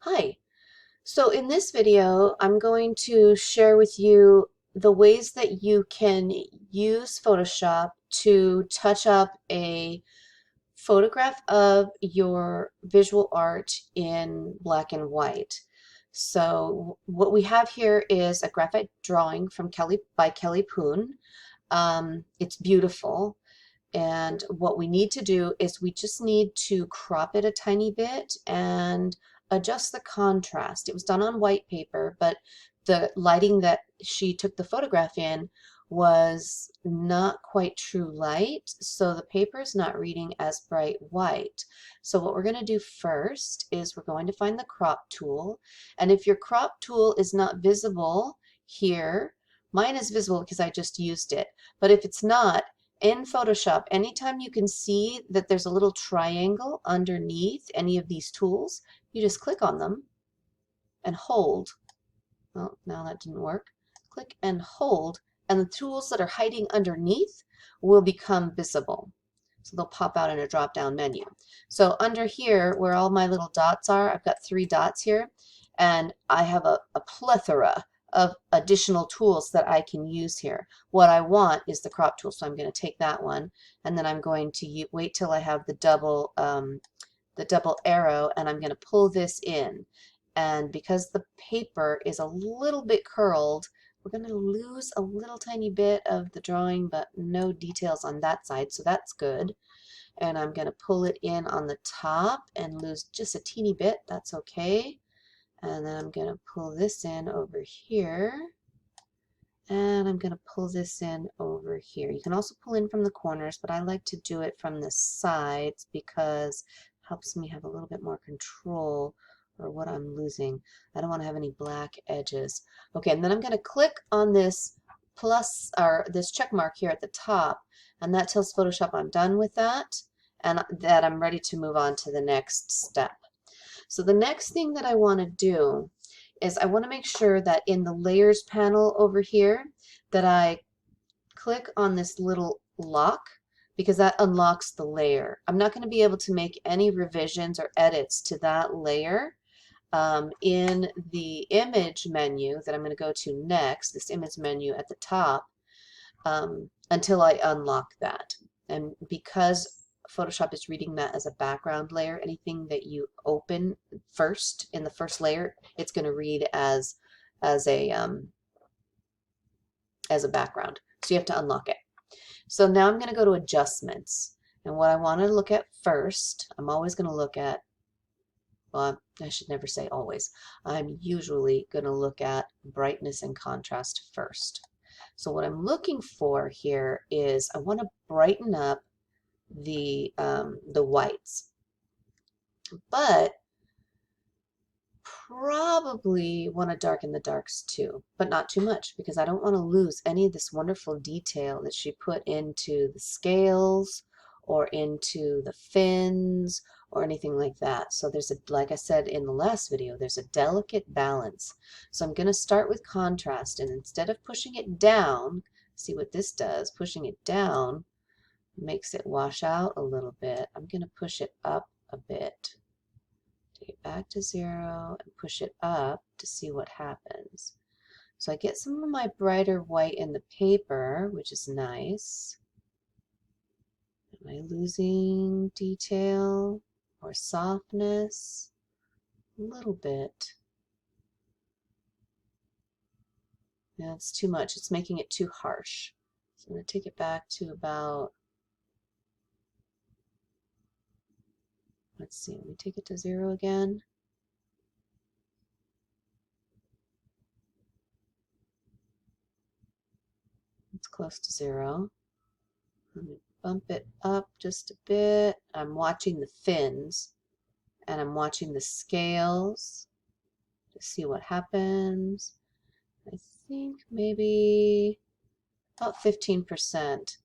Hi. So in this video, I'm going to share with you the ways that you can use Photoshop to touch up a photograph of your visual art in black and white. So what we have here is a graphite drawing from Kelly Poon. It's beautiful. And what we need to do is we just need to crop it a tiny bit and adjust the contrast. It was done on white paper, but the lighting that she took the photograph in was not quite true light, so the paper is not reading as bright white. So what we're going to do first is we're going to find the crop tool, and if your crop tool is not visible here, mine is visible because I just used it, but if it's not, in Photoshop, anytime you can see that there's a little triangle underneath any of these tools, you just click on them and hold. Well, now that didn't work. Click and hold, and the tools that are hiding underneath will become visible. So they'll pop out in a drop-down menu. So under here, where all my little dots are, I've got 3 dots here, and I have a plethora of additional tools that I can use here. What I want is the crop tool, so I'm going to take that one, and then I'm going to wait till I have the double arrow, and I'm going to pull this in. And because the paper is a little bit curled, we're going to lose a little tiny bit of the drawing, but no details on that side, so that's good. And I'm going to pull it in on the top and lose just a teeny bit. That's okay. And then I'm going to pull this in over here. And I'm going to pull this in over here. You can also pull in from the corners, but I like to do it from the sides because it helps me have a little bit more control over what I'm losing. I don't want to have any black edges. Okay, and then I'm going to click on this plus or this check mark here at the top, and that tells Photoshop I'm done with that and that I'm ready to move on to the next step. So the next thing that I want to do is I want to make sure that in the layers panel over here that I click on this little lock, because that unlocks the layer. I'm not going to be able to make any revisions or edits to that layer in the image menu that I'm going to go to next, this image menu at the top, until I unlock that. And because Photoshop is reading that as a background layer, anything that you open first in the first layer, it's going to read as a background. So you have to unlock it. So now I'm going to go to adjustments. And what I want to look at first, I'm always going to look at, well, I should never say always. I'm usually going to look at brightness and contrast first. So what I'm looking for here is I want to brighten up the whites, but probably want to darken the darks too, but not too much because I don't want to lose any of this wonderful detail that she put into the scales or into the fins or anything like that. So there's a, like I said in the last video, there's a delicate balance. So I'm going to start with contrast, and instead of pushing it down, see what this does, pushing it down makes it wash out a little bit. I'm going to push it up a bit. Take it back to 0 and push it up to see what happens. So I get some of my brighter white in the paper, which is nice. Am I losing detail or softness? A little bit. Yeah, it's too much. It's making it too harsh. So I'm going to take it back to about, let's see, let me take it to 0 again. It's close to 0. Let me bump it up just a bit. I'm watching the fins and I'm watching the scales to see what happens. I think maybe about 15%.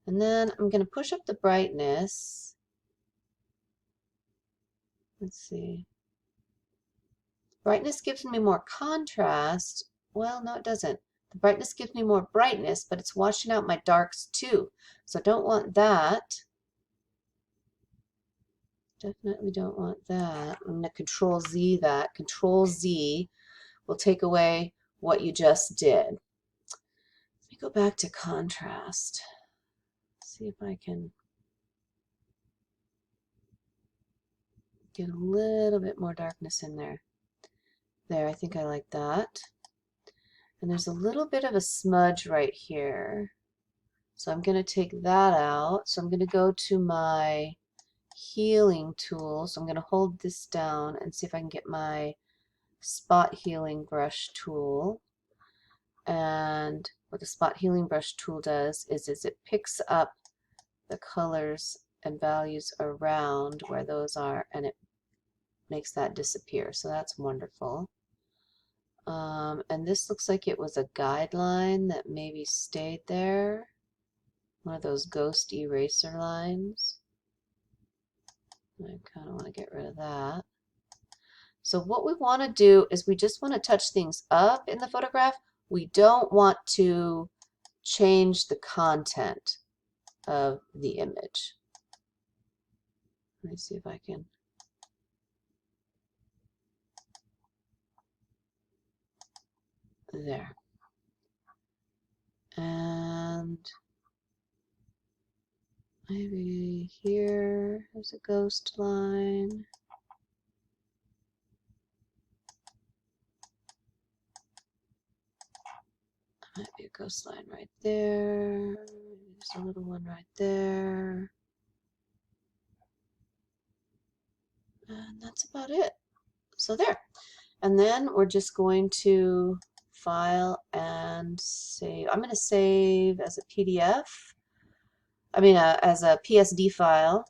And then I'm going to push up the brightness. Let's see. Brightness gives me more contrast. Well, no, it doesn't. The brightness gives me more brightness, but it's washing out my darks too. So I don't want that. definitely don't want that. I'm going to Control Z that. Control Z will take away what you just did. Let me go back to contrast. See if I can get a little bit more darkness in there. There, I think I like that. And there's a little bit of a smudge right here. So I'm going to take that out. So I'm going to go to my healing tool. So I'm going to hold this down and see if I can get my spot healing brush tool. And what the spot healing brush tool does is it picks up the colors and values around where those are, and it makes that disappear. So that's wonderful. And this looks like it was a guideline that maybe stayed there. One of those ghost eraser lines. I kind of want to get rid of that. So what we want to do is we just want to touch things up in the photograph. We don't want to change the content of the image. Let me see if I can. There. And maybe here is a ghost line. Might be a ghost line right there. There's a little one right there. And that's about it. So there. And then we're just going to file and save. I'm going to save as a PDF. I mean, as a PSD file,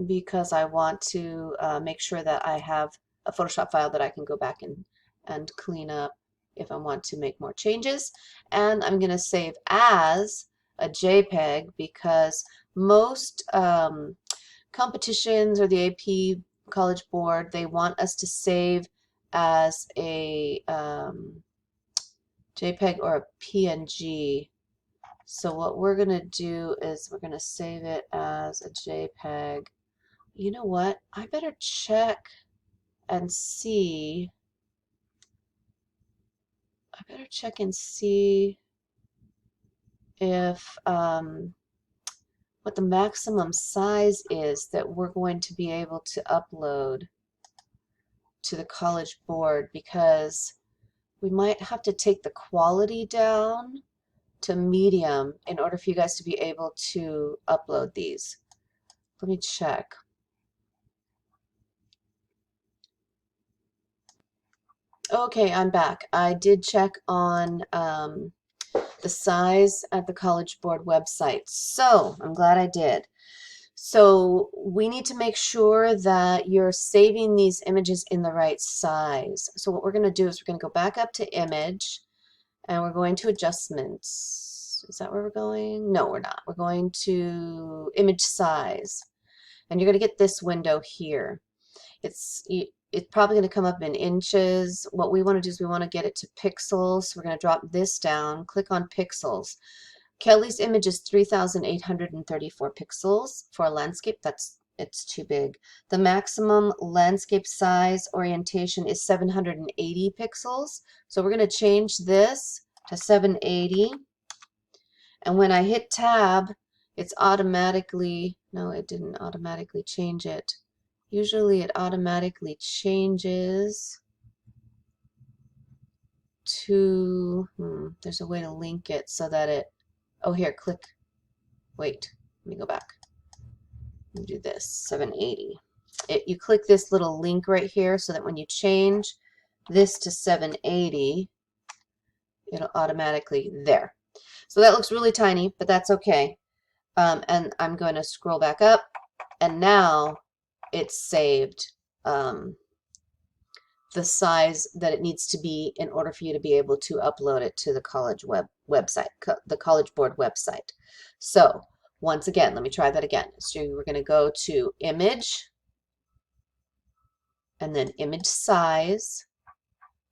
because I want to make sure that I have a Photoshop file that I can go back and clean up if I want to make more changes. And I'm going to save as a JPEG because most competitions or the AP College Board, they want us to save as a JPEG or a PNG. So what we're going to do is we're going to save it as a JPEG. You know what? I better check and see. I better check and see if what the maximum size is that we're going to be able to upload to the College Board, because we might have to take the quality down to medium in order for you guys to be able to upload these. Let me check. Okay, I'm back. I did check on the size at the College Board website. So I'm glad I did. So we need to make sure that you're saving these images in the right size. So what we're going to do is we're going to go back up to image and we're going to adjustments. Is that where we're going? No, we're not. We're going to image size. And you're going to get this window here. It's probably going to come up in inches. What we want to do is we want to get it to pixels. So we're going to drop this down, click on pixels. Kelly's image is 3,834 pixels for a landscape. It's too big. The maximum landscape size orientation is 780 pixels. So we're going to change this to 780. And when I hit tab, it's automatically, no, it didn't automatically change it. Usually it automatically changes to, there's a way to link it so that it, oh here, click, wait, let me go back. Let me do this, 780. You click this little link right here so that when you change this to 780, it'll automatically, there. So that looks really tiny, but that's okay. And I'm going to scroll back up, and now it's saved the size that it needs to be in order for you to be able to upload it to the college website, the College Board website. So once again, let me try that again. So we're going to go to image and then image size.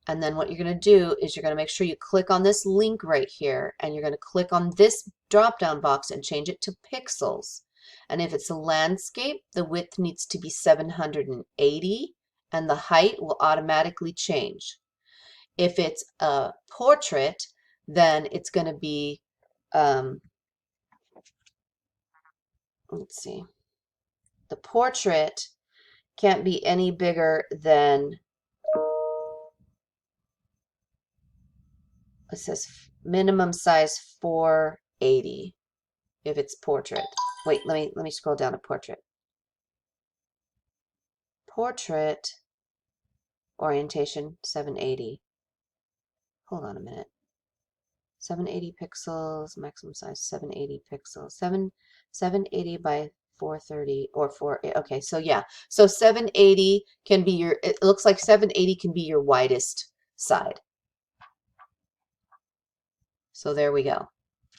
And then what you're going to do is you're going to make sure you click on this link right here, and you're going to click on this drop down box and change it to pixels. And if it's a landscape, the width needs to be 780 and the height will automatically change. If it's a portrait, then it's going to be, let's see, the portrait can't be any bigger than, it says minimum size 480 if it's portrait. Wait, let me scroll down to portrait. Portrait orientation 780. Hold on a minute. 780 pixels, maximum size 780 pixels. 780 by 430 or 4, okay, so yeah. So 780 can be your, it looks like 780 can be your widest side. So there we go.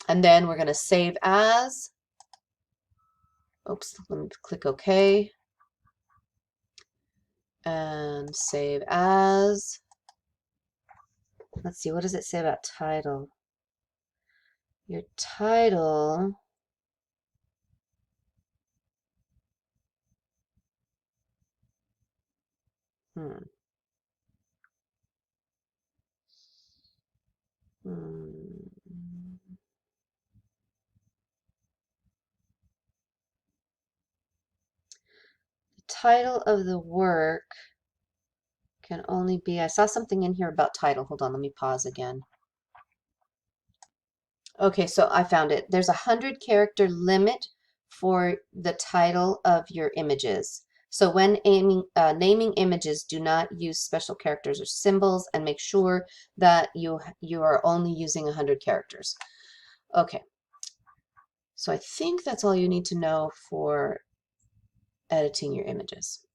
And then we're going to save as. Oops, let me click OK. And save as. Let's see, what does it say about title? Your title. Hmm. The title of the work can only be, I saw something in here about title. Hold on, let me pause again. Okay, so I found it. There's a 100-character limit for the title of your images. So when naming images, do not use special characters or symbols, and make sure that you are only using 100 characters. Okay, so I think that's all you need to know for editing your images.